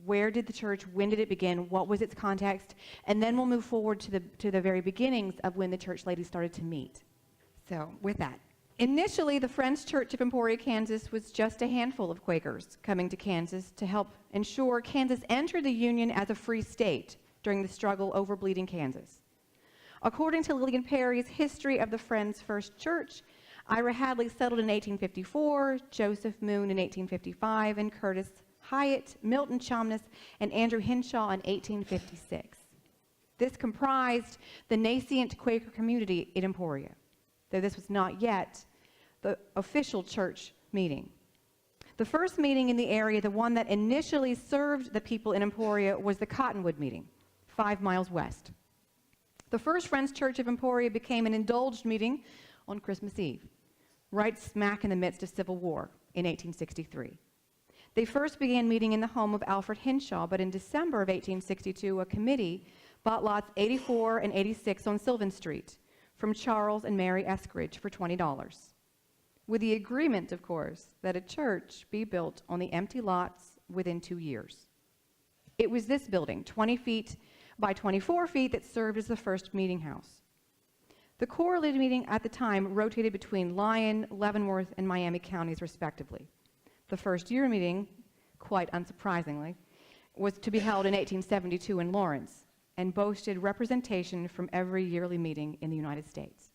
Where did the church, when did it begin, what was its context, and then we'll move forward to the very beginnings of when the church ladies started to meet. So with that, initially the Friends Church of Emporia, Kansas was just a handful of Quakers coming to Kansas to help ensure Kansas entered the Union as a free state during the struggle over bleeding Kansas. According to Lillian Perry's History of the Friends First Church, Ira Hadley settled in 1854, Joseph Moon in 1855, and Curtis Hyatt, Milton Chomness, and Andrew Henshaw in 1856. This comprised the nascent Quaker community in Emporia, though this was not yet the official church meeting. The first meeting in the area, the one that initially served the people in Emporia, was the Cottonwood meeting, 5 miles west. The First Friends Church of Emporia became an indulged meeting on Christmas Eve, right smack in the midst of Civil War in 1863. They first began meeting in the home of Alfred Henshaw, but in December of 1862, a committee bought lots 84 and 86 on Sylvan Street from Charles and Mary Eskridge for $20, with the agreement, of course, that a church be built on the empty lots within 2 years. It was this building, 20 feet by 24 feet, that served as the first meeting house. The correlated meeting at the time rotated between Lyon, Leavenworth, and Miami counties, respectively. The first year meeting, quite unsurprisingly, was to be held in 1872 in Lawrence and boasted representation from every yearly meeting in the United States.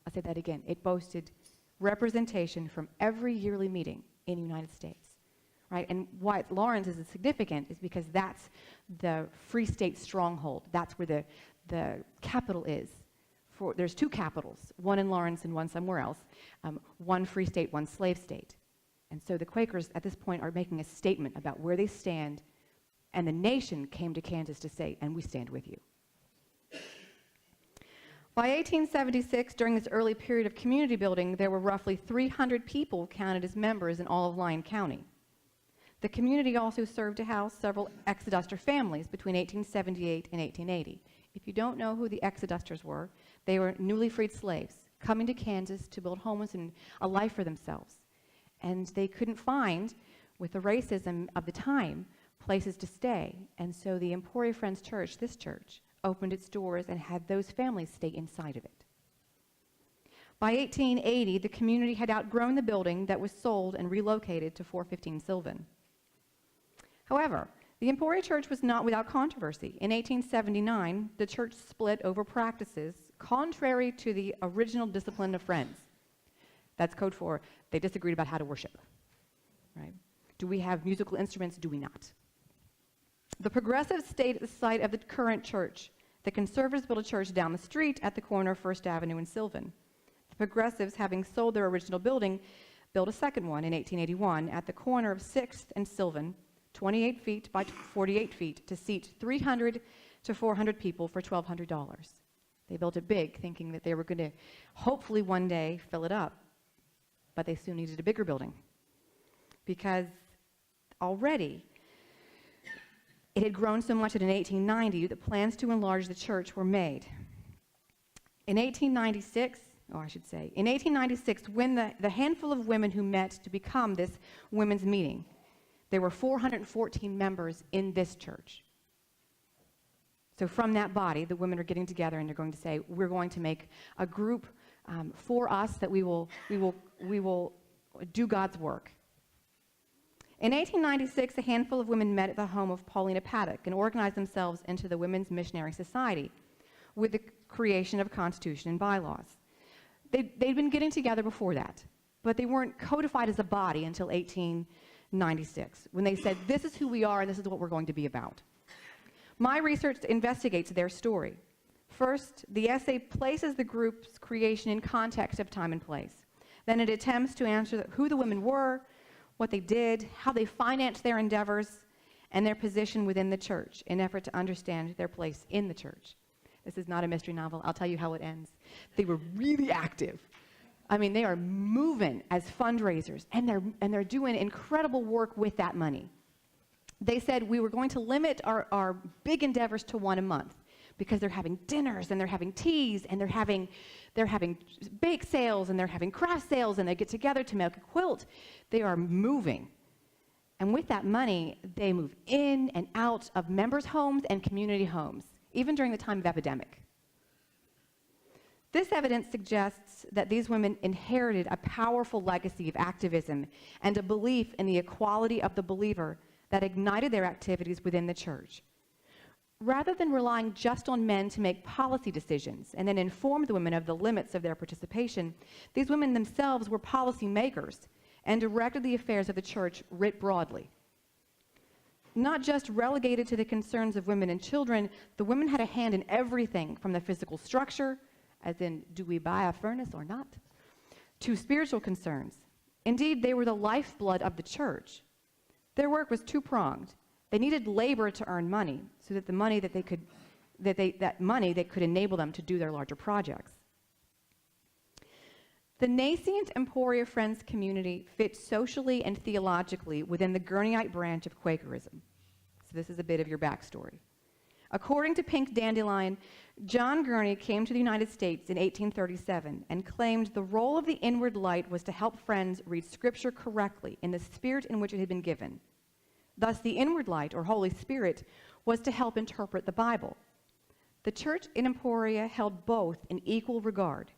I'll say that again. It boasted representation from every yearly meeting in the United States. Right? And why Lawrence is significant is because that's the Free State stronghold. That's where the capital is. There's 2 capitals, one in Lawrence and one somewhere else, one free state, one slave state. And so the Quakers at this point are making a statement about where they stand, and the nation came to Kansas to say, and we stand with you. By 1876, during this early period of community building, there were roughly 300 people counted as members in all of Lyon County. The community also served to house several Exoduster families between 1878 and 1880. If you don't know who the Exodusters were, they were newly freed slaves coming to Kansas to build homes and a life for themselves. And they couldn't find, with the racism of the time, places to stay. And so the Emporia Friends Church, this church, opened its doors and had those families stay inside of it. By 1880, the community had outgrown the building that was sold and relocated to 415 Sylvan. However, the Emporia Church was not without controversy. In 1879, the church split over practices contrary to the original discipline of Friends. That's code for they disagreed about how to worship. Right? Do we have musical instruments? Do we not? The progressives stayed at the site of the current church. The conservatives built a church down the street at the corner of First Avenue and Sylvan. The progressives, having sold their original building, built a second one in 1881 at the corner of 6th and Sylvan, 28 feet by 48 feet, to seat 300 to 400 people for $1,200. They built it big, thinking that they were going to hopefully one day fill it up. But they soon needed a bigger building because already it had grown so much that in 1890 that plans to enlarge the church were made. In 1896, when the handful of women who met to become this women's meeting, there were 414 members in this church. So from that body, the women are getting together and they're going to say, we're going to make a group for us that we will do God's work. In 1896, a handful of women met at the home of Paulina Paddock and organized themselves into the Women's Missionary Society with the creation of a constitution and bylaws. They'd been getting together before that, but they weren't codified as a body until 1896, when they said, this is who we are and this is what we're going to be about. My research investigates their story. First, the essay places the group's creation in context of time and place. Then it attempts to answer who the women were, what they did, how they financed their endeavors, and their position within the church in an effort to understand their place in the church. This is not a mystery novel. I'll tell you how it ends. They were really active. I mean, they are moving as fundraisers, and they're doing incredible work with that money. They said we were going to limit our big endeavors to one a month because they're having dinners and they're having teas and they're having bake sales and they're having craft sales and they get together to make a quilt. They are moving. And with that money, they move in and out of members' homes and community homes, even during the time of epidemic. This evidence suggests that these women inherited a powerful legacy of activism and a belief in the equality of the believer that ignited their activities within the church. Rather than relying just on men to make policy decisions and then inform the women of the limits of their participation, these women themselves were policy makers and directed the affairs of the church writ broadly. Not just relegated to the concerns of women and children, the women had a hand in everything from the physical structure, as in, do we buy a furnace or not, to spiritual concerns. Indeed, they were the lifeblood of the church. Their work was two-pronged. They needed labor to earn money, so that that money that could enable them to do their larger projects. The nascent Emporia Friends community fit socially and theologically within the Gurneyite branch of Quakerism. So this is a bit of your backstory. According to Pink Dandelion, John Gurney came to the United States in 1837 and claimed the role of the inward light was to help Friends read Scripture correctly in the spirit in which it had been given. Thus, the inward light, or Holy Spirit, was to help interpret the Bible. The church in Emporia held both in equal regard.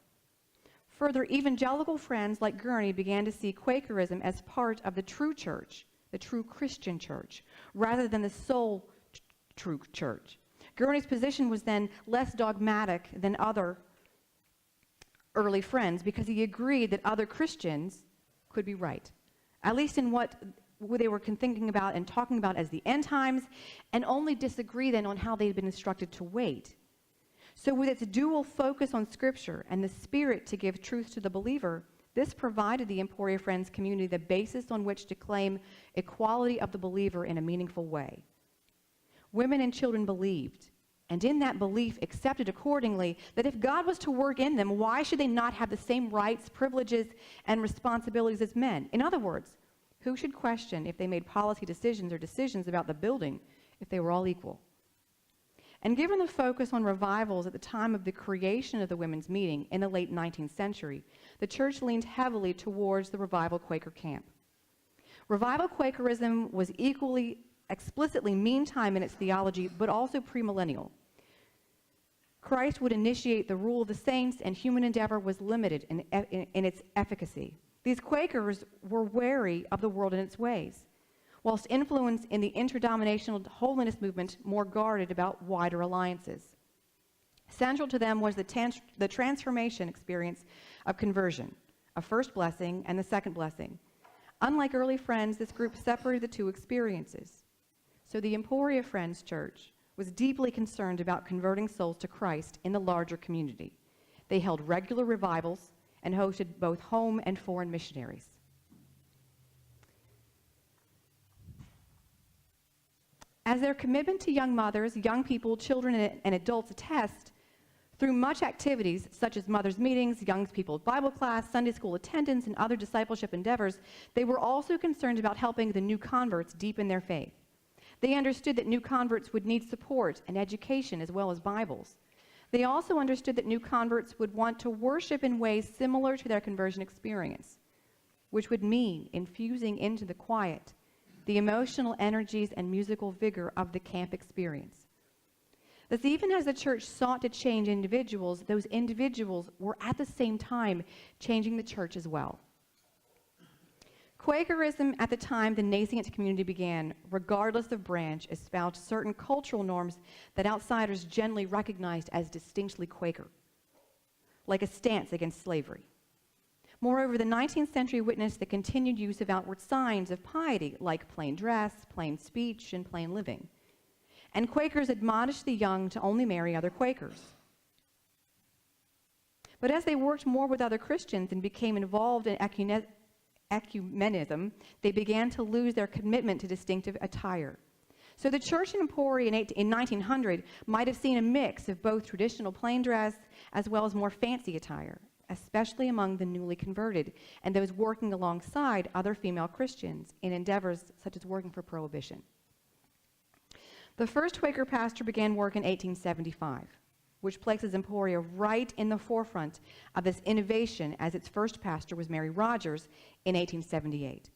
Further, evangelical Friends like Gurney began to see Quakerism as part of the true church, the true Christian church, rather than the sole true church. Gurney's position was then less dogmatic than other early Friends because he agreed that other Christians could be right, at least in what they were thinking about and talking about as the end times, and only disagree then on how they had been instructed to wait. So with its dual focus on Scripture and the Spirit to give truth to the believer, this provided the Emporia Friends community the basis on which to claim equality of the believer in a meaningful way. Women and children believed, and in that belief accepted accordingly, that if God was to work in them, why should they not have the same rights, privileges, and responsibilities as men? In other words, who should question if they made policy decisions or decisions about the building if they were all equal? And given the focus on revivals at the time of the creation of the women's meeting in the late 19th century, the church leaned heavily towards the revival Quaker camp. Revival Quakerism was equally explicitly meantime in its theology, but also premillennial. Christ would initiate the rule of the saints, and human endeavor was limited in its efficacy. These Quakers were wary of the world and its ways, whilst influence in the interdenominational holiness movement more guarded about wider alliances. Central to them was the transformation experience of conversion, a first blessing and the second blessing. Unlike early Friends, this group separated the two experiences. So the Emporia Friends Church was deeply concerned about converting souls to Christ in the larger community. They held regular revivals and hosted both home and foreign missionaries. As their commitment to young mothers, young people, children, and adults attest, through much activities such as mothers' meetings, young people's Bible class, Sunday school attendance, and other discipleship endeavors, they were also concerned about helping the new converts deepen their faith. They understood that new converts would need support and education as well as Bibles. They also understood that new converts would want to worship in ways similar to their conversion experience, which would mean infusing into the quiet the emotional energies and musical vigor of the camp experience. Thus, even as the church sought to change individuals, those individuals were at the same time changing the church as well. Quakerism, at the time the nascent community began, regardless of branch, espoused certain cultural norms that outsiders generally recognized as distinctly Quaker, like a stance against slavery. Moreover, the 19th century witnessed the continued use of outward signs of piety, like plain dress, plain speech, and plain living. And Quakers admonished the young to only marry other Quakers. But as they worked more with other Christians and became involved in ecumenism, they began to lose their commitment to distinctive attire. So the church in Emporia in 1900 might have seen a mix of both traditional plain dress as well as more fancy attire, especially among the newly converted and those working alongside other female Christians in endeavors such as working for prohibition. The first Quaker pastor began work in 1875, which places Emporia right in the forefront of this innovation, as its first pastor was Mary Rogers in 1878.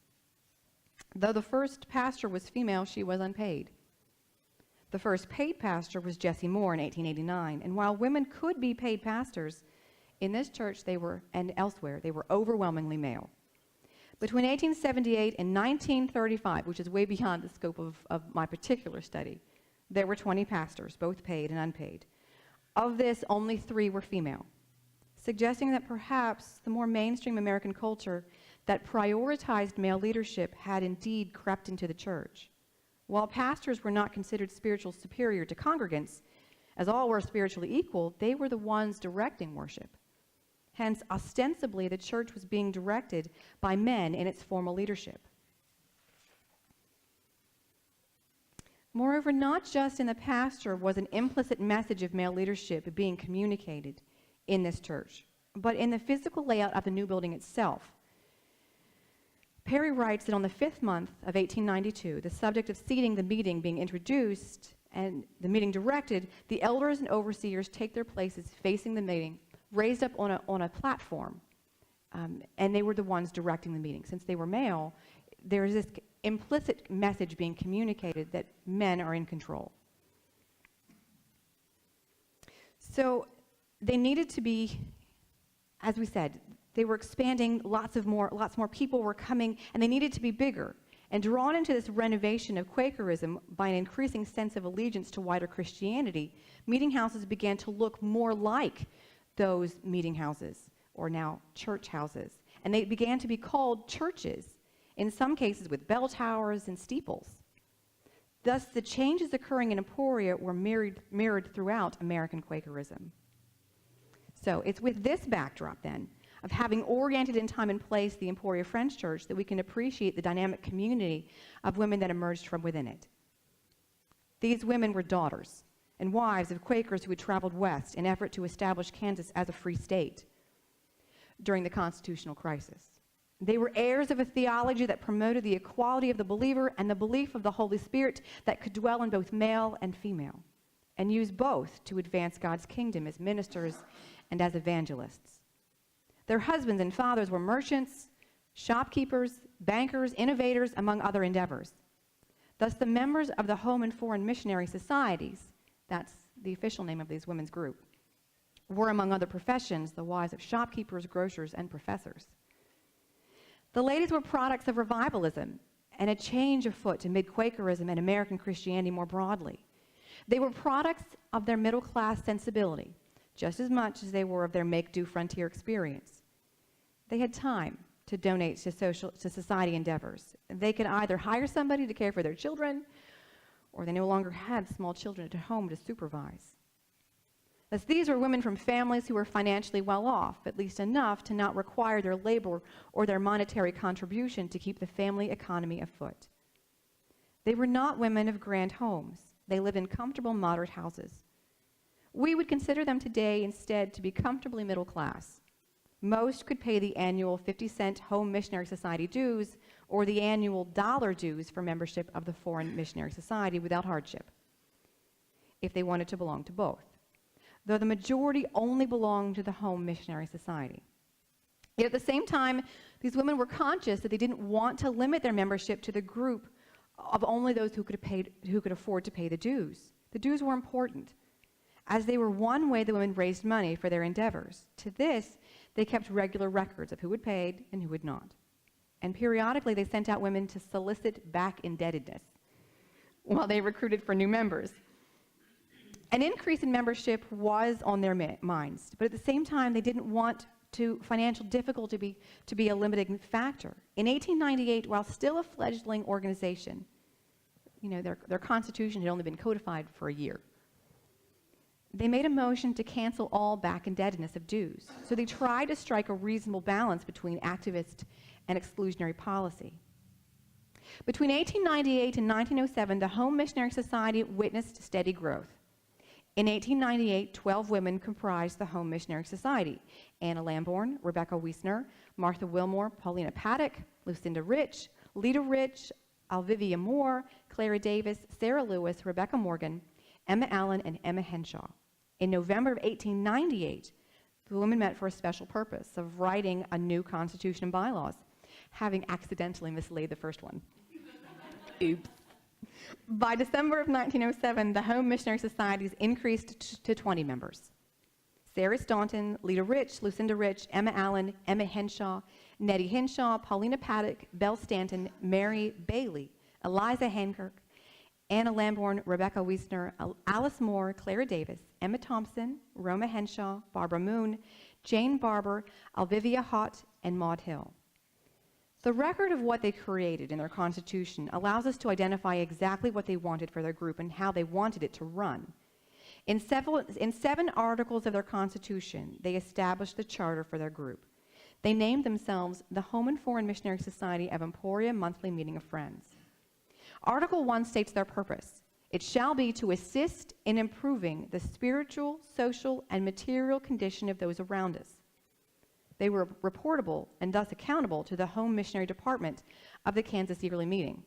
Though the first pastor was female, she was unpaid. The first paid pastor was Jessie Moore in 1889, and while women could be paid pastors, in this church and elsewhere, they were overwhelmingly male. Between 1878 and 1935, which is way beyond the scope of my particular study, there were 20 pastors, both paid and unpaid. Of this, only 3 were female, suggesting that perhaps the more mainstream American culture that prioritized male leadership had indeed crept into the church. While pastors were not considered spiritual superior to congregants, as all were spiritually equal, they were the ones directing worship. Hence, ostensibly, the church was being directed by men in its formal leadership. Moreover, not just in the pastor was an implicit message of male leadership being communicated in this church, but in the physical layout of the new building itself. Perry writes that on the 5th month of 1892, the subject of seating the meeting being introduced and the meeting directed, the elders and overseers take their places facing the meeting, raised up on a platform, and they were the ones directing the meeting. Since they were male, there is this implicit message being communicated that men are in control. So they needed to be, as we said, they were expanding, lots more people were coming, and they needed to be bigger. And drawn into this renovation of Quakerism by an increasing sense of allegiance to wider Christianity, meeting houses began to look more like those meeting houses, or now church houses. And they began to be called churches, in some cases with bell towers and steeples. Thus, the changes occurring in Emporia were mirrored throughout American Quakerism. So it's with this backdrop, then, of having oriented in time and place the Emporia Friends Church that we can appreciate the dynamic community of women that emerged from within it. These women were daughters and wives of Quakers who had traveled west in effort to establish Kansas as a free state during the constitutional crisis. They were heirs of a theology that promoted the equality of the believer and the belief of the Holy Spirit that could dwell in both male and female, and use both to advance God's kingdom as ministers and as evangelists. Their husbands and fathers were merchants, shopkeepers, bankers, innovators, among other endeavors. Thus, the members of the Home and Foreign Missionary Societies, that's the official name of these women's group, were, among other professions, the wives of shopkeepers, grocers, and professors. The ladies were products of revivalism and a change afoot amid Quakerism and American Christianity more broadly. They were products of their middle-class sensibility, just as much as they were of their make-do frontier experience. They had time to donate to society endeavors. They could either hire somebody to care for their children, or they no longer had small children at home to supervise. Thus, these were women from families who were financially well off, at least enough to not require their labor or their monetary contribution to keep the family economy afoot. They were not women of grand homes. They lived in comfortable, moderate houses. We would consider them today instead to be comfortably middle class. Most could pay the annual 50-cent Home Missionary Society dues or the annual dollar dues for membership of the Foreign Missionary Society without hardship, if they wanted to belong to both, though the majority only belonged to the Home Missionary Society. Yet at the same time, these women were conscious that they didn't want to limit their membership to the group of only those who could afford to pay the dues. The dues were important, as they were one way the women raised money for their endeavors. To this, they kept regular records of who had paid and who had not. And periodically, they sent out women to solicit back indebtedness while they recruited for new members. An increase in membership was on their minds, but at the same time, they didn't want financial difficulty to be a limiting factor. In 1898, while still a fledgling organization, their constitution had only been codified for a year, they made a motion to cancel all back indebtedness of dues. So they tried to strike a reasonable balance between activist and exclusionary policy. Between 1898 and 1907, the Home Missionary Society witnessed steady growth. In 1898, 12 women comprised the Home Missionary Society: Anna Lamborn, Rebecca Wiesner, Martha Wilmore, Paulina Paddock, Lucinda Rich, Lita Rich, Alvivia Moore, Clara Davis, Sarah Lewis, Rebecca Morgan, Emma Allen, and Emma Henshaw. In November of 1898, the women met for a special purpose of writing a new constitution and bylaws, having accidentally mislaid the first one. Oops. By December of 1907, the Home Missionary Societies increased to 20 members. Sarah Staunton, Lita Rich, Lucinda Rich, Emma Allen, Emma Henshaw, Nettie Henshaw, Paulina Paddock, Belle Stanton, Mary Bailey, Eliza Hancock, Anna Lamborn, Rebecca Wiesner, Alice Moore, Clara Davis, Emma Thompson, Roma Henshaw, Barbara Moon, Jane Barber, Alvivia Hott, and Maud Hill. The record of what they created in their Constitution allows us to identify exactly what they wanted for their group and how they wanted it to run. In 7 articles of their Constitution, they established the charter for their group. They named themselves the Home and Foreign Missionary Society of Emporia Monthly Meeting of Friends. Article 1 states their purpose. It shall be to assist in improving the spiritual, social, and material condition of those around us. They were reportable and thus accountable to the Home Missionary Department of the Kansas Yearly Meeting.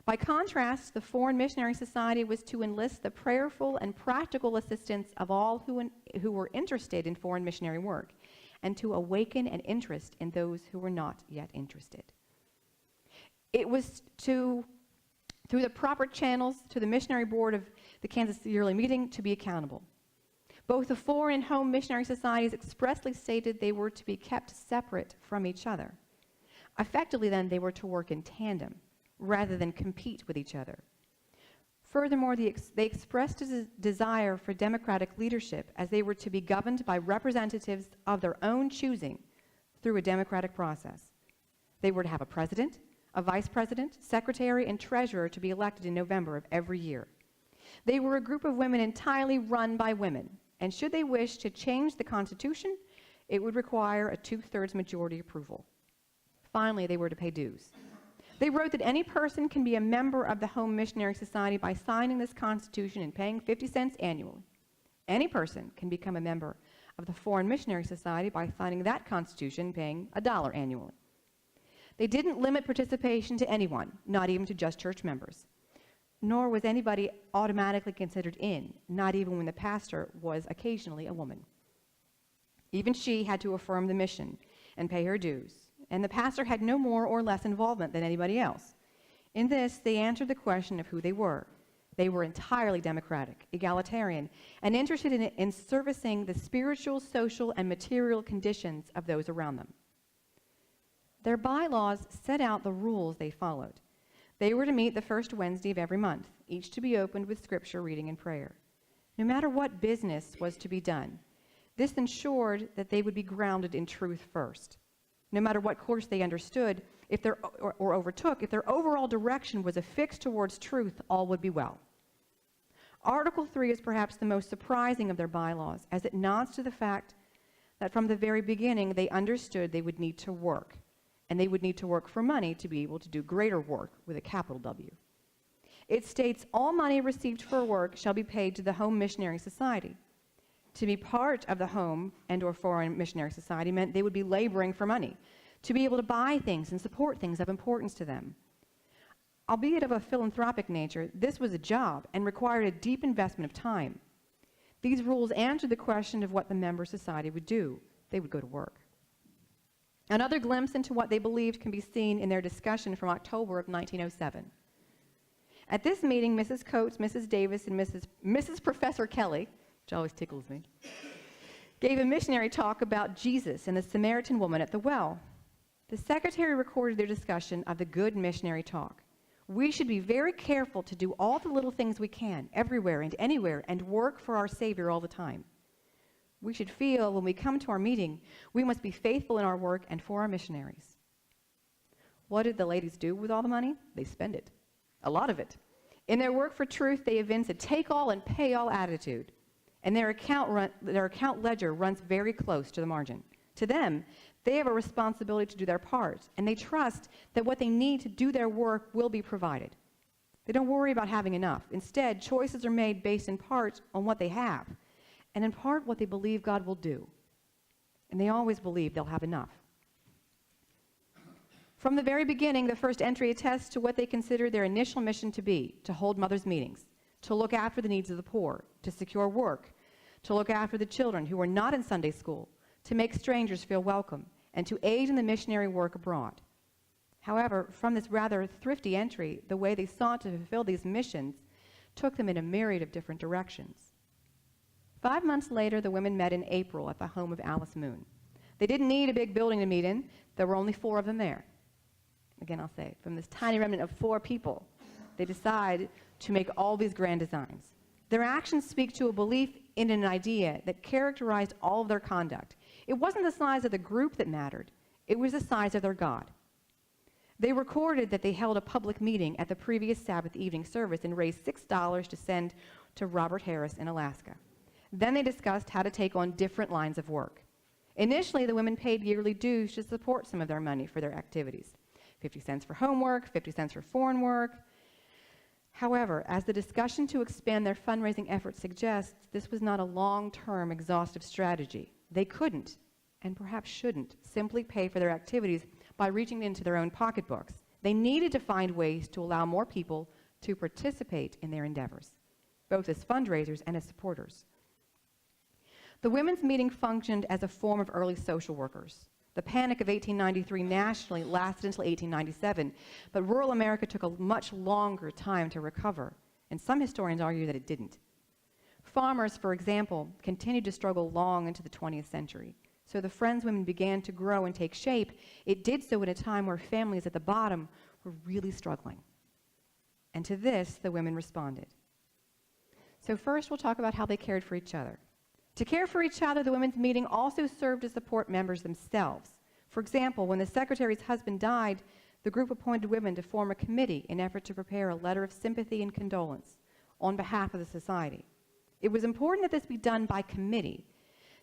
By contrast, the Foreign Missionary Society was to enlist the prayerful and practical assistance of all who were interested in foreign missionary work, and to awaken an interest in those who were not yet interested. It was through the proper channels to the Missionary Board of the Kansas Yearly Meeting to be accountable. Both the foreign and home missionary societies expressly stated they were to be kept separate from each other. Effectively, then, they were to work in tandem rather than compete with each other. Furthermore, they expressed a desire for democratic leadership, as they were to be governed by representatives of their own choosing through a democratic process. They were to have a president, a vice president, secretary, and treasurer to be elected in November of every year. They were a group of women entirely run by women, and should they wish to change the Constitution, it would require a 2/3 majority approval. Finally, they were to pay dues. They wrote that any person can be a member of the Home Missionary Society by signing this Constitution and paying 50 cents annually. Any person can become a member of the Foreign Missionary Society by signing that Constitution and paying $1 annually. They didn't limit participation to anyone, not even to just church members. Nor was anybody automatically considered in, not even when the pastor was occasionally a woman. Even she had to affirm the mission and pay her dues, and the pastor had no more or less involvement than anybody else. In this, they answered the question of who they were. They were entirely democratic, egalitarian, and interested in servicing the spiritual, social, and material conditions of those around them. Their bylaws set out the rules they followed. They were to meet the first Wednesday of every month, each to be opened with scripture reading and prayer. No matter what business was to be done, this ensured that they would be grounded in truth first. No matter what course they understood or overtook, if their overall direction was affixed towards truth, all would be well. Article 3 is perhaps the most surprising of their bylaws, as it nods to the fact that from the very beginning they understood they would need to work, and they would need to work for money to be able to do greater work with a capital W. It states all money received for work shall be paid to the Home Missionary Society. To be part of the Home and/or Foreign Missionary Society meant they would be laboring for money, to be able to buy things and support things of importance to them. Albeit of a philanthropic nature, this was a job and required a deep investment of time. These rules answered the question of what the member society would do. They would go to work. Another glimpse into what they believed can be seen in their discussion from October of 1907. At this meeting, Mrs. Coates, Mrs. Davis, and Mrs. Professor Kelly, which always tickles me, gave a missionary talk about Jesus and the Samaritan woman at the well. The secretary recorded their discussion of the good missionary talk. We should be very careful to do all the little things we can, everywhere and anywhere, and work for our Savior all the time. We should feel when we come to our meeting, we must be faithful in our work and for our missionaries. What did the ladies do with all the money? They spend it. A lot of it. In their work for truth, they evince a take all and pay all attitude. And their account ledger runs very close to the margin. To them, they have a responsibility to do their part, and they trust that what they need to do their work will be provided. They don't worry about having enough. Instead, choices are made based in part on what they have, and in part what they believe God will do. And they always believe they'll have enough. From the very beginning, the first entry attests to what they consider their initial mission to be: to hold mothers' meetings, to look after the needs of the poor, to secure work, to look after the children who are not in Sunday school, to make strangers feel welcome, and to aid in the missionary work abroad. However, from this rather thrifty entry, the way they sought to fulfill these missions took them in a myriad of different directions. 5 months later, the women met in April at the home of Alice Moon. They didn't need a big building to meet in. There were only 4 of them there. Again, I'll say, from this tiny remnant of 4 people, they decide to make all these grand designs. Their actions speak to a belief in an idea that characterized all of their conduct. It wasn't the size of the group that mattered. It was the size of their God. They recorded that they held a public meeting at the previous Sabbath evening service and raised $6 to send to Robert Harris in Alaska. Then they discussed how to take on different lines of work. Initially, the women paid yearly dues to support some of their money for their activities. 50 cents for homework, 50 cents for foreign work. However, as the discussion to expand their fundraising efforts suggests, this was not a long-term exhaustive strategy. They couldn't, and perhaps shouldn't, simply pay for their activities by reaching into their own pocketbooks. They needed to find ways to allow more people to participate in their endeavors, both as fundraisers and as supporters. The women's meeting functioned as a form of early social workers. The Panic of 1893 nationally lasted until 1897, but rural America took a much longer time to recover, and some historians argue that it didn't. Farmers, for example, continued to struggle long into the 20th century. So the Friends women began to grow and take shape. It did so at a time where families at the bottom were really struggling. And to this, the women responded. So first, we'll talk about how they cared for each other. To care for each other, the women's meeting also served to support members themselves. For example, when the secretary's husband died, the group appointed women to form a committee in effort to prepare a letter of sympathy and condolence on behalf of the society. It was important that this be done by committee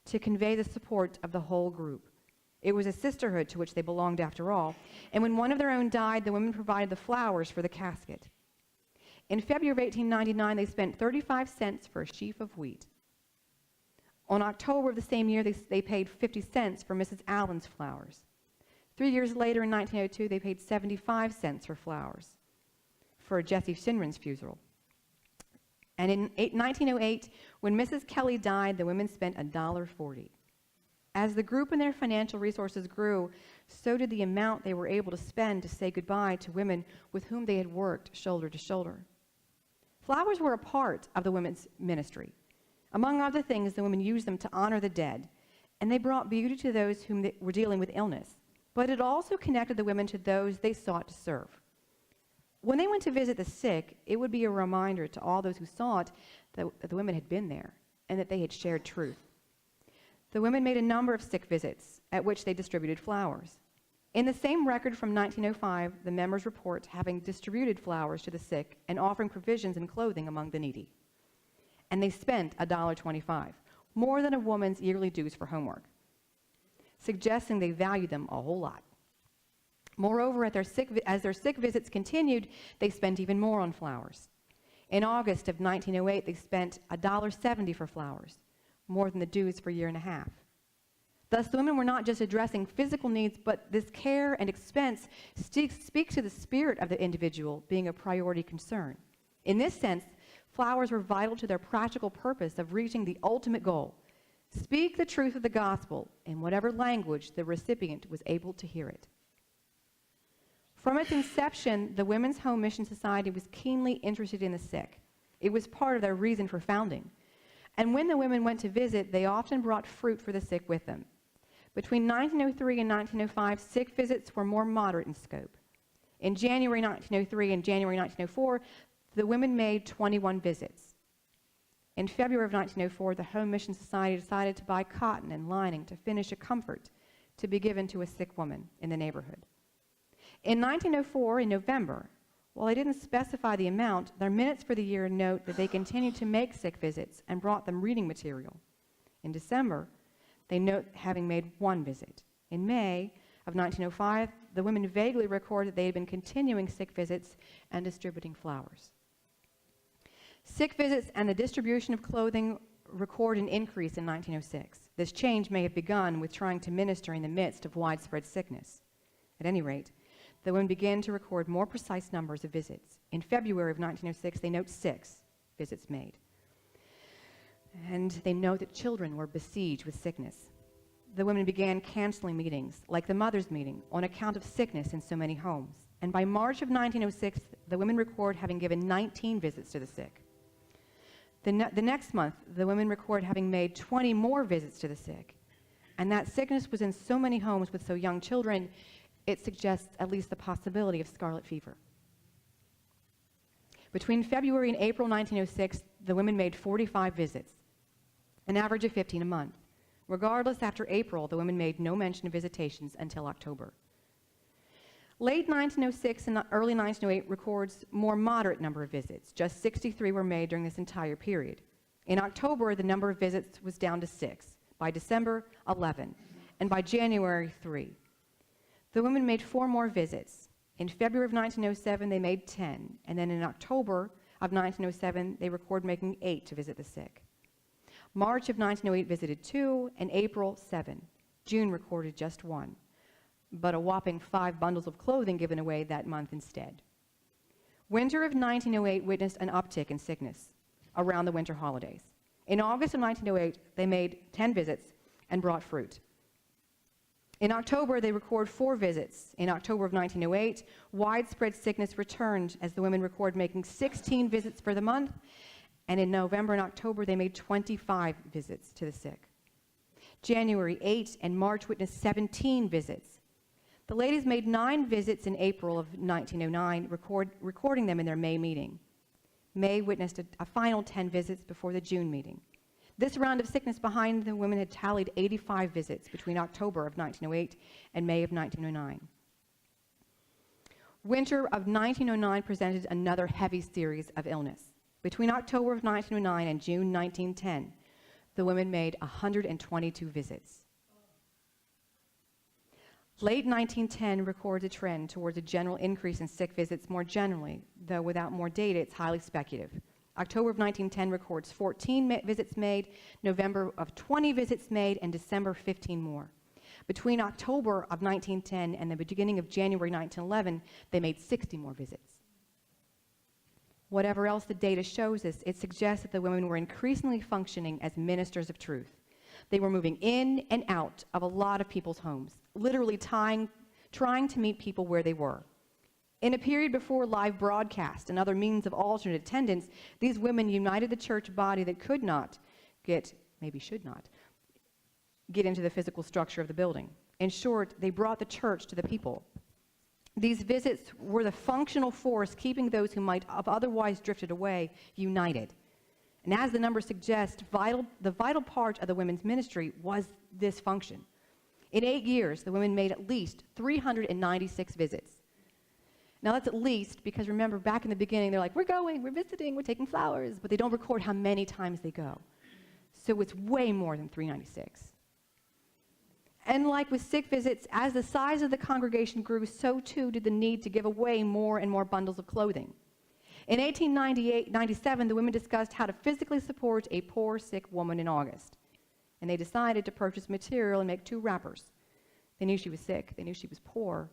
to convey the support of the whole group. It was a sisterhood to which they belonged after all, and when one of their own died, the women provided the flowers for the casket. In February of 1899, they spent 35 cents for a sheaf of wheat. On October of the same year, they paid 50 cents for Mrs. Allen's flowers. 3 years later, in 1902, they paid 75 cents for flowers for Jessie Shinran's funeral. And in 1908, when Mrs. Kelly died, the women spent $1.40. As the group and their financial resources grew, so did the amount they were able to spend to say goodbye to women with whom they had worked shoulder to shoulder. Flowers were a part of the women's ministry. Among other things, the women used them to honor the dead, and they brought beauty to those whom they were dealing with illness. But it also connected the women to those they sought to serve. When they went to visit the sick, it would be a reminder to all those who saw it that the women had been there and that they had shared truth. The women made a number of sick visits at which they distributed flowers. In the same record from 1905, the members report having distributed flowers to the sick and offering provisions and clothing among the needy. And they spent $1.25, more than a woman's yearly dues for homework, suggesting they valued them a whole lot. Moreover, as their sick visits continued, they spent even more on flowers. In August of 1908, they spent $1.70 for flowers, more than the dues for a year and a half. Thus, the women were not just addressing physical needs, but this care and expense speak to the spirit of the individual being a priority concern. In this sense, flowers were vital to their practical purpose of reaching the ultimate goal: speak the truth of the gospel in whatever language the recipient was able to hear it. From its inception, the Women's Home Mission Society was keenly interested in the sick. It was part of their reason for founding. And when the women went to visit, they often brought fruit for the sick with them. Between 1903 and 1905, sick visits were more moderate in scope. In January 1903 and January 1904, the women made 21 visits. In February of 1904, the Home Mission Society decided to buy cotton and lining to finish a comfort to be given to a sick woman in the neighborhood. In 1904, in November, while they didn't specify the amount, their minutes for the year note that they continued to make sick visits and brought them reading material. In December, they note having made 1 visit. In May of 1905, the women vaguely record that they had been continuing sick visits and distributing flowers. Sick visits and the distribution of clothing record an increase in 1906. This change may have begun with trying to minister in the midst of widespread sickness. At any rate, the women began to record more precise numbers of visits. In February of 1906, they note 6 visits made. And they note that children were besieged with sickness. the women began canceling meetings, like the Mothers' Meeting, on account of sickness in so many homes. And by March of 1906, the women record having given 19 visits to the sick. The next month, the women record having made 20 more visits to the sick. And that sickness was in so many homes with so young children, it suggests at least the possibility of scarlet fever. Between February and April 1906, the women made 45 visits, an average of 15 a month. Regardless, after April, the women made no mention of visitations until October. Late 1906 and early 1908 records more moderate number of visits. Just 63 were made during this entire period. In October, the number of visits was down to 6. By December, 11. And by January, 3. The women made 4 more visits. In February of 1907, they made 10. And then in October of 1907, they record making 8 to visit the sick. March of 1908 visited 2, and April 7. June recorded just 1, but a whopping 5 bundles of clothing given away that month instead. Winter of 1908 witnessed an uptick in sickness around the winter holidays. In August of 1908, they made 10 visits and brought fruit. In October, they record 4 visits. In October of 1908, widespread sickness returned as the women record making 16 visits for the month. And in November and October, they made 25 visits to the sick. January 8 and March witnessed 17 visits. The ladies made 9 visits in April of 1909, recording them in their May meeting. May witnessed a final 10 visits before the June meeting. This round of sickness behind the women had tallied 85 visits between October of 1908 and May of 1909. Winter of 1909 presented another heavy series of illness. Between October of 1909 and June 1910, the women made 122 visits. Late 1910 records a trend towards a general increase in sick visits more generally, though without more data, it's highly speculative. October of 1910 records 14 visits made, November of 20 visits made, and December 15 more. Between October of 1910 and the beginning of January 1911, they made 60 more visits. Whatever else the data shows us, it suggests that the women were increasingly functioning as ministers of truth. They were moving in and out of a lot of people's homes, literally trying to meet people where they were. In a period before live broadcast and other means of alternate attendance, these women united the church body that could not should not, get into the physical structure of the building. In short, they brought the church to the people. These visits were the functional force keeping those who might have otherwise drifted away united. And as the numbers suggest, the vital part of the women's ministry was this function. In 8 years, the women made at least 396 visits. Now that's at least, because remember, back in the beginning, they're like, we're going, we're visiting, we're taking flowers, but they don't record how many times they go. So it's way more than 396. And like with sick visits, as the size of the congregation grew, so too did the need to give away more and more bundles of clothing. In 1897, the women discussed how to physically support a poor, sick woman in August. And they decided to purchase material and make 2 wrappers. They knew she was sick, they knew she was poor,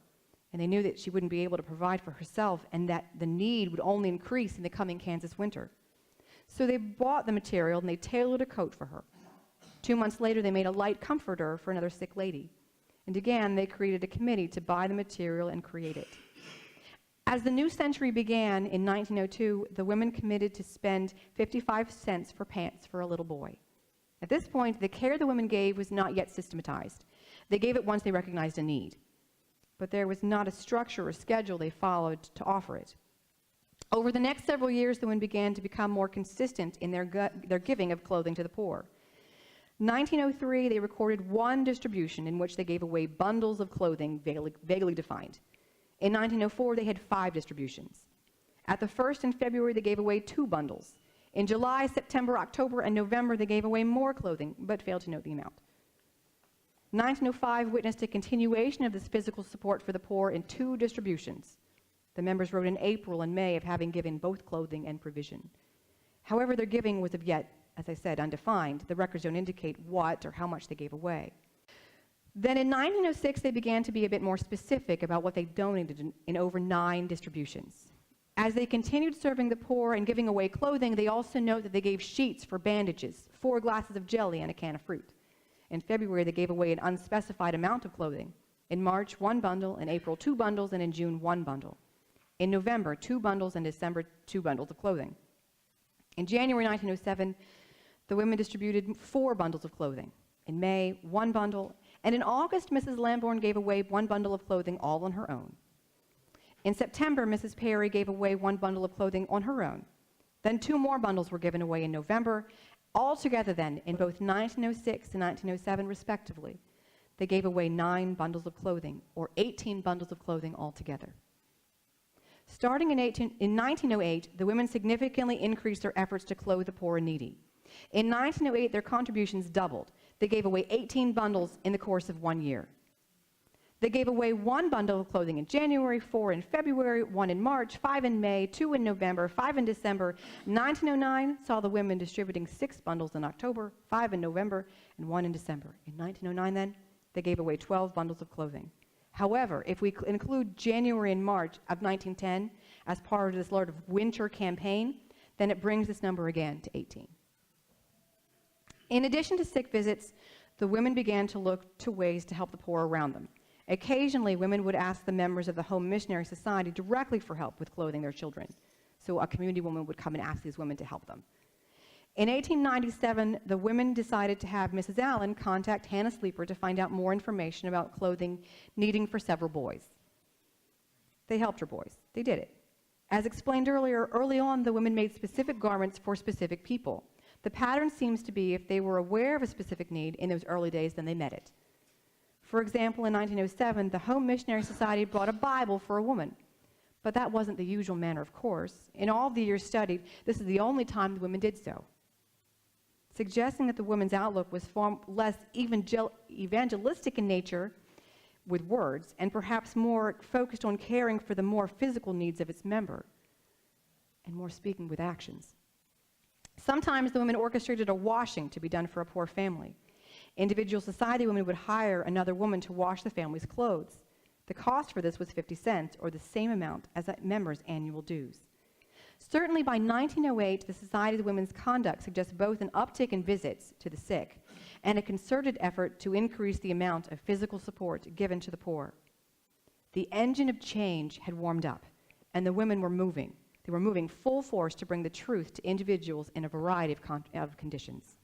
and they knew that she wouldn't be able to provide for herself and that the need would only increase in the coming Kansas winter. So they bought the material and they tailored a coat for her. 2 months later, they made a light comforter for another sick lady. And again, they created a committee to buy the material and create it. As the new century began in 1902, the women committed to spend 55 cents for pants for a little boy. At this point, the care the women gave was not yet systematized. They gave it once they recognized a need. But there was not a structure or schedule they followed to offer it. Over the next several years, the women began to become more consistent in their giving of clothing to the poor. 1903, they recorded 1 distribution in which they gave away bundles of clothing vaguely defined. In 1904, they had 5 distributions. At the first in February, they gave away 2 bundles. In July, September, October, and November, they gave away more clothing, but failed to note the amount. 1905 witnessed a continuation of this physical support for the poor in 2 distributions. The members wrote in April and May of having given both clothing and provision. However, their giving was of yet, as I said, undefined. The records don't indicate what or how much they gave away. Then in 1906, they began to be a bit more specific about what they donated in over 9 distributions. As they continued serving the poor and giving away clothing, they also note that they gave sheets for bandages, 4 glasses of jelly, and a can of fruit. In February, they gave away an unspecified amount of clothing. In March, 1 bundle. In April, 2 bundles. And in June, 1 bundle. In November, 2 bundles. In December, 2 bundles of clothing. In January 1907, the women distributed 4 bundles of clothing. In May, 1 bundle. And in August, Mrs. Lamborn gave away 1 bundle of clothing all on her own. In September, Mrs. Perry gave away 1 bundle of clothing on her own. Then 2 more bundles were given away in November. Altogether then, in both 1906 and 1907 respectively, they gave away 9 bundles of clothing, or 18 bundles of clothing altogether. Starting in 1908, the women significantly increased their efforts to clothe the poor and needy. In 1908, their contributions doubled. They gave away 18 bundles in the course of 1 year. They gave away 1 bundle of clothing in January, 4 in February, 1 in March, 5 in May, 2 in November, 5 in December. 1909 saw the women distributing 6 bundles in October, 5 in November, and 1 in December. In 1909 then, they gave away 12 bundles of clothing. However, if we include January and March of 1910 as part of this sort of winter campaign, then it brings this number again to 18. In addition to sick visits, the women began to look to ways to help the poor around them. Occasionally, women would ask the members of the Home Missionary Society directly for help with clothing their children. So a community woman would come and ask these women to help them. In 1897, the women decided to have Mrs. Allen contact Hannah Sleeper to find out more information about clothing needing for several boys. They helped her boys. They did it. As explained earlier, early on, the women made specific garments for specific people. The pattern seems to be if they were aware of a specific need in those early days, then they met it. For example, in 1907, the Home Missionary Society brought a Bible for a woman. But that wasn't the usual manner, of course. In all the years studied, this is the only time the women did so, suggesting that the women's outlook was far less evangelistic in nature with words, and perhaps more focused on caring for the more physical needs of its member, and more speaking with actions. Sometimes the women orchestrated a washing to be done for a poor family. Individual society women would hire another woman to wash the family's clothes. The cost for this was 50 cents, or the same amount as a member's annual dues. Certainly by 1908, the Society of Women's conduct suggests both an uptick in visits to the sick and a concerted effort to increase the amount of physical support given to the poor. The engine of change had warmed up, and the women were moving. They were moving full force to bring the truth to individuals in a variety of conditions.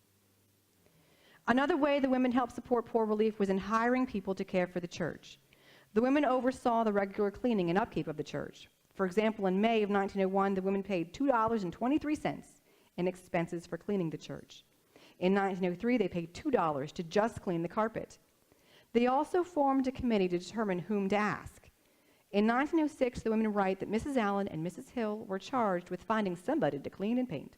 Another way the women helped support poor relief was in hiring people to care for the church. The women oversaw the regular cleaning and upkeep of the church. For example, in May of 1901, the women paid $2.23 in expenses for cleaning the church. In 1903, they paid $2 to just clean the carpet. They also formed a committee to determine whom to ask. In 1906, the women write that Mrs. Allen and Mrs. Hill were charged with finding somebody to clean and paint.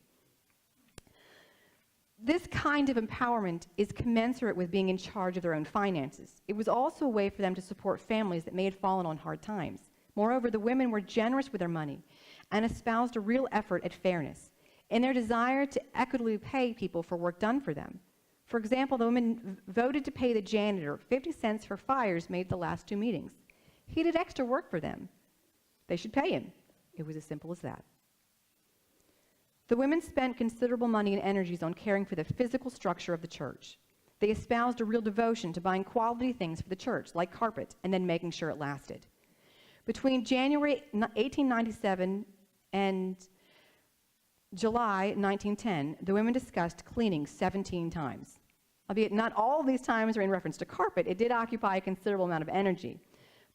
This kind of empowerment is commensurate with being in charge of their own finances. It was also a way for them to support families that may have fallen on hard times. Moreover, the women were generous with their money and espoused a real effort at fairness in their desire to equitably pay people for work done for them. For example, the women voted to pay the janitor 50 cents for fires made at the last 2 meetings. He did extra work for them. They should pay him. It was as simple as that. The women spent considerable money and energies on caring for the physical structure of the church. They espoused a real devotion to buying quality things for the church, like carpet, and then making sure it lasted. Between January 1897 and July 1910, the women discussed cleaning 17 times. Albeit not all of these times are in reference to carpet, it did occupy a considerable amount of energy,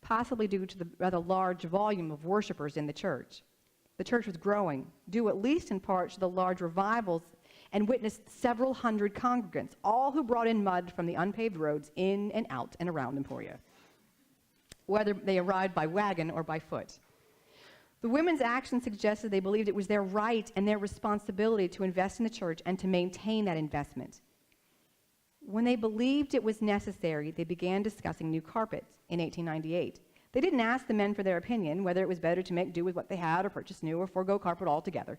possibly due to the rather large volume of worshipers in the church. The church was growing, due at least in part to the large revivals, and witnessed several hundred congregants, all who brought in mud from the unpaved roads in and out and around Emporia, whether they arrived by wagon or by foot. The women's action suggested they believed it was their right and their responsibility to invest in the church and to maintain that investment. When they believed it was necessary, they began discussing new carpets in 1898. They didn't ask the men for their opinion, whether it was better to make do with what they had or purchase new or forego carpet altogether.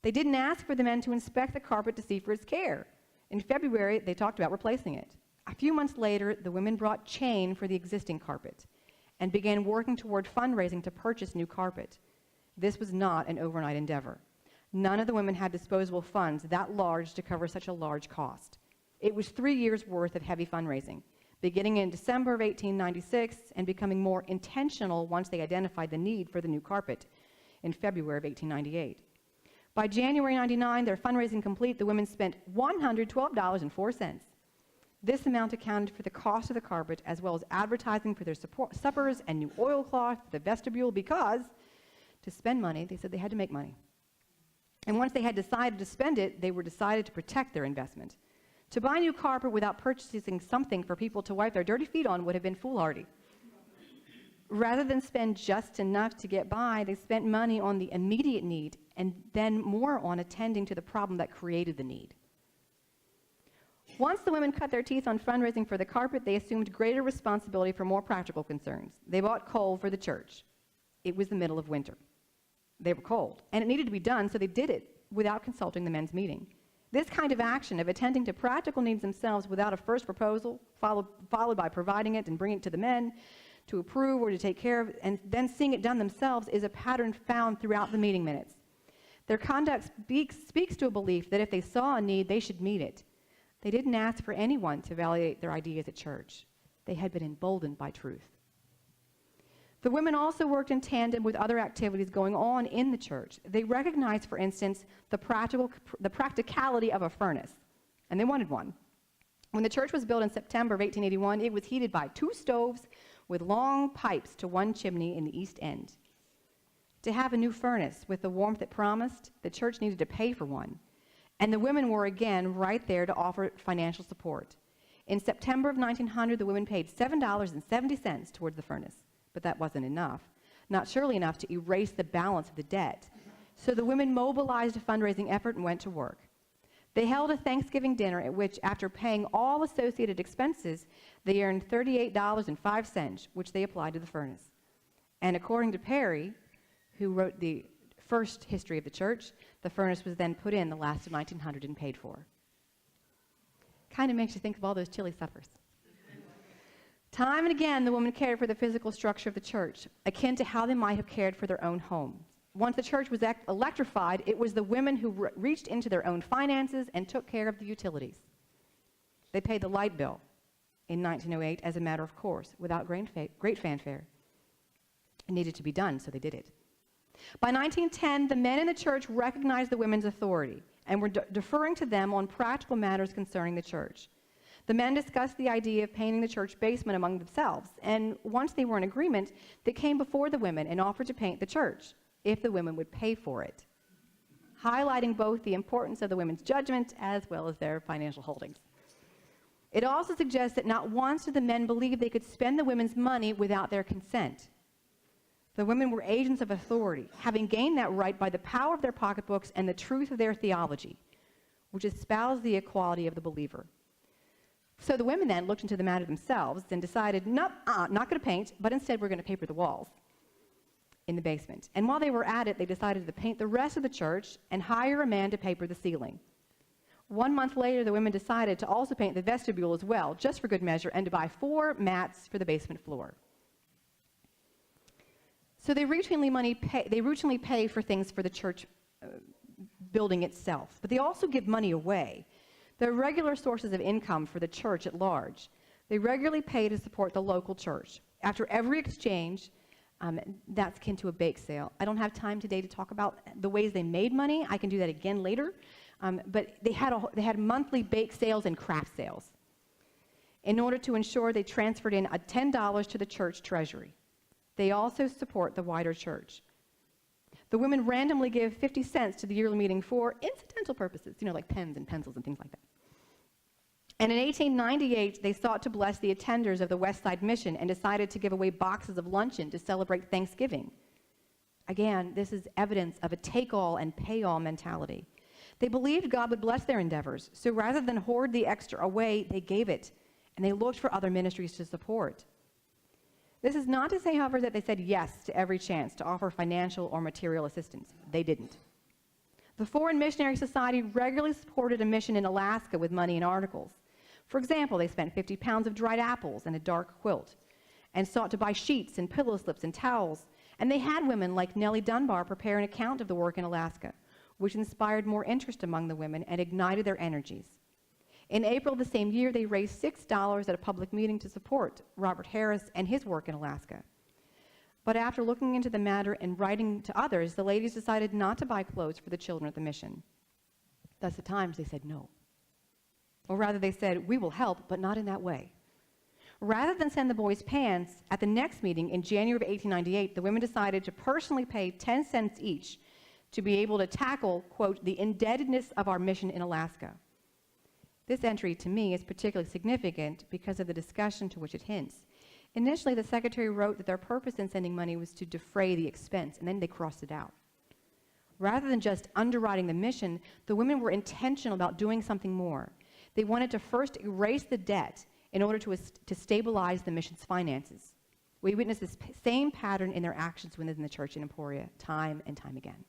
They didn't ask for the men to inspect the carpet to see for its care. In February, they talked about replacing it. A few months later, the women brought chain for the existing carpet and began working toward fundraising to purchase new carpet. This was not an overnight endeavor. None of the women had disposable funds that large to cover such a large cost. It was 3 years' worth of heavy fundraising, beginning in December of 1896 and becoming more intentional once they identified the need for the new carpet in February of 1898. By January 99, their fundraising complete, the women spent $112.04. This amount accounted for the cost of the carpet as well as advertising for their suppers and new oilcloth for the vestibule because to spend money, they said they had to make money. And once they had decided to spend it, they were decided to protect their investment. To buy new carpet without purchasing something for people to wipe their dirty feet on would have been foolhardy. Rather than spend just enough to get by, they spent money on the immediate need and then more on attending to the problem that created the need. Once the women cut their teeth on fundraising for the carpet, they assumed greater responsibility for more practical concerns. They bought coal for the church. It was the middle of winter. They were cold, and it needed to be done, so they did it without consulting the men's meeting. This kind of action of attending to practical needs themselves without a first proposal, followed by providing it and bringing it to the men to approve or to take care of, and then seeing it done themselves is a pattern found throughout the meeting minutes. Their conduct speaks to a belief that if they saw a need, they should meet it. They didn't ask for anyone to validate their ideas at church. They had been emboldened by truth. The women also worked in tandem with other activities going on in the church. They recognized, for instance, the practicality of a furnace, and they wanted one. When the church was built in September of 1881, it was heated by 2 stoves with long pipes to one chimney in the east end. To have a new furnace with the warmth it promised, the church needed to pay for one. And the women were again right there to offer financial support. In September of 1900, the women paid $7.70 towards the furnace, but that wasn't enough, not surely enough to erase the balance of the debt. So the women mobilized a fundraising effort and went to work. They held a Thanksgiving dinner at which, after paying all associated expenses, they earned $38.05, which they applied to the furnace. And according to Perry, who wrote the first history of the church, the furnace was then put in the last of 1900 and paid for. Kind of makes you think of all those chili suppers. Time and again, the women cared for the physical structure of the church, akin to how they might have cared for their own home. Once the church was electrified, it was the women who reached into their own finances and took care of the utilities. They paid the light bill in 1908 as a matter of course, without great fanfare. It needed to be done, so they did it. By 1910, the men in the church recognized the women's authority and were deferring to them on practical matters concerning the church. The men discussed the idea of painting the church basement among themselves, and once they were in agreement, they came before the women and offered to paint the church if the women would pay for it, highlighting both the importance of the women's judgment as well as their financial holdings. It also suggests that not once did the men believe they could spend the women's money without their consent. The women were agents of authority, having gained that right by the power of their pocketbooks and the truth of their theology, which espoused the equality of the believer. So the women then looked into the matter themselves and decided, nope, not going to paint, but instead we're going to paper the walls in the basement. And while they were at it, they decided to paint the rest of the church and hire a man to paper the ceiling. 1 month later, the women decided to also paint the vestibule as well, just for good measure, and to buy 4 mats for the basement floor. So they routinely pay for things for the church building itself, but they also give money away. They're regular sources of income for the church at large. They regularly pay to support the local church. After every exchange, that's akin to a bake sale. I don't have time today to talk about the ways they made money. I can do that again later. But they had monthly bake sales and craft sales. In order to ensure they transferred in $10 to the church treasury. They also support the wider church. The women randomly give 50 cents to the yearly meeting for incidental purposes, like pens and pencils and things like that. And in 1898, they sought to bless the attenders of the West Side Mission and decided to give away boxes of luncheon to celebrate Thanksgiving. Again, this is evidence of a take-all and pay-all mentality. They believed God would bless their endeavors, so rather than hoard the extra away, they gave it, and they looked for other ministries to support. This is not to say, however, that they said yes to every chance to offer financial or material assistance. They didn't. The Foreign Missionary Society regularly supported a mission in Alaska with money and articles. For example, they spent 50 pounds of dried apples and a dark quilt, and sought to buy sheets and pillow slips and towels. And they had women like Nellie Dunbar prepare an account of the work in Alaska, which inspired more interest among the women and ignited their energies. In April of the same year, they raised $6 at a public meeting to support Robert Harris and his work in Alaska. But after looking into the matter and writing to others, the ladies decided not to buy clothes for the children at the mission. Thus at times they said no. Or rather they said, we will help, but not in that way. Rather than send the boys pants, at the next meeting in January of 1898, the women decided to personally pay 10 cents each to be able to tackle, quote, the indebtedness of our mission in Alaska. This entry, to me, is particularly significant because of the discussion to which it hints. Initially, the secretary wrote that their purpose in sending money was to defray the expense, and then they crossed it out. Rather than just underwriting the mission, the women were intentional about doing something more. They wanted to first erase the debt in order to stabilize the mission's finances. We witness this same pattern in their actions within the church in Emporia time and time again.